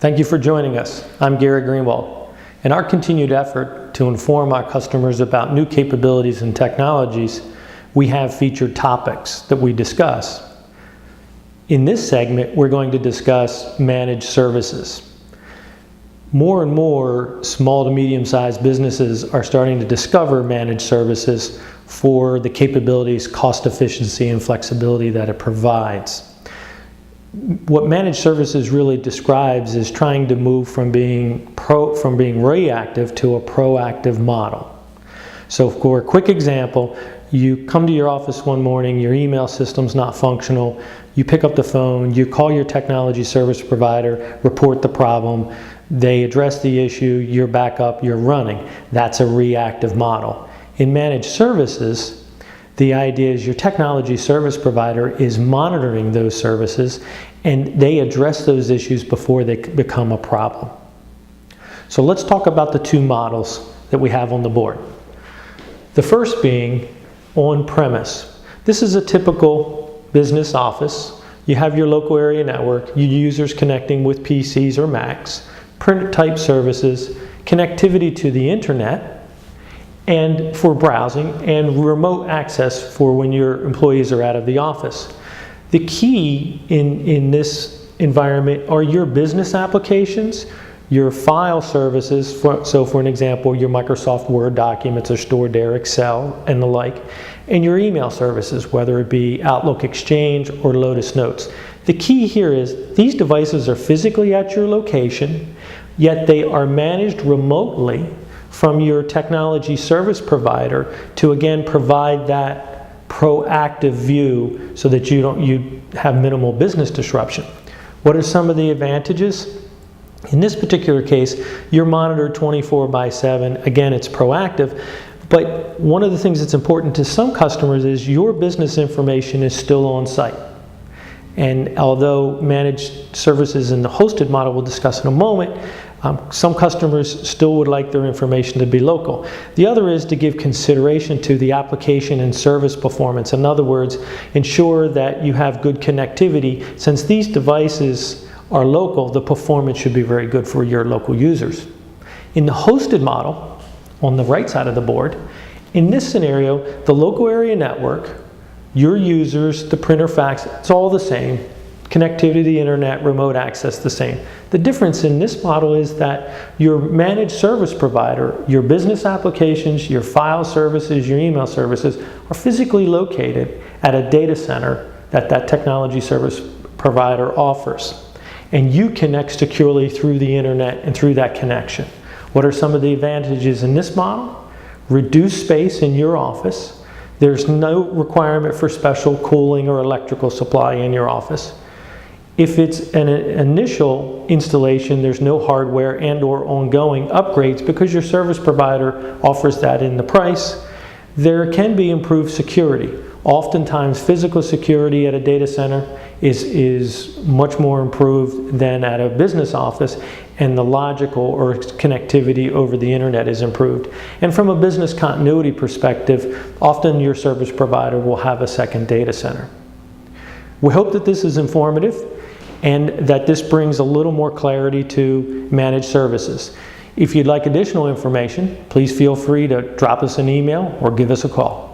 Thank you for joining us. I'm Gary Greenwald. In our continued effort to inform our customers about new capabilities and technologies, we have featured topics that we discuss. In this segment, we're going to discuss managed services. More and more small to medium-sized businesses are starting to discover managed services for the capabilities, cost efficiency, and flexibility that it provides. What managed services really describes is trying to move from being reactive to a proactive model. So for a quick example, you come to your office one morning, your email system's not functional, you pick up the phone, you call your technology service provider, report the problem, they address the issue, you're back up, you're running. That's a reactive model. In managed services, the idea is your technology service provider is monitoring those services and they address those issues before they become a problem. So let's talk about the two models that we have on the board. The first being on-premise. This is a typical business office. You have your local area network, your users connecting with PCs or Macs, print type services, connectivity to the internet, and for browsing, and remote access for when your employees are out of the office. The key in this environment are your business applications, your file services, so for an example, your Microsoft Word documents are stored there, Excel and the like, and your email services, whether it be Outlook Exchange or Lotus Notes. The key here is these devices are physically at your location, yet they are managed remotely from your technology service provider to again provide that proactive view so that you have minimal business disruption. What are some of the advantages? In this particular case, you're monitored 24/7. Again, it's proactive. But one of the things that's important to some customers is your business information is still on site. And although managed services in the hosted model we'll discuss in a moment, some customers still would like their information to be local. The other is to give consideration to the application and service performance. In other words, ensure that you have good connectivity. Since these devices are local, the performance should be very good for your local users. In the hosted model, on the right side of the board, in this scenario, the local area network, your users, the printer fax, it's all the same. Connectivity to the internet, remote access, the same. The difference in this model is that your managed service provider, your business applications, your file services, your email services are physically located at a data center that technology service provider offers. And you connect securely through the internet and through that connection. What are some of the advantages in this model? Reduce space in your office. There's no requirement for special cooling or electrical supply in your office. If it's an initial installation, there's no hardware and or ongoing upgrades because your service provider offers that in the price. There can be improved security. Oftentimes physical security at a data center is much more improved than at a business office, and the logical or connectivity over the internet is improved. And from a business continuity perspective, often your service provider will have a second data center. We hope that this is informative and that this brings a little more clarity to managed services. If you'd like additional information, please feel free to drop us an email or give us a call.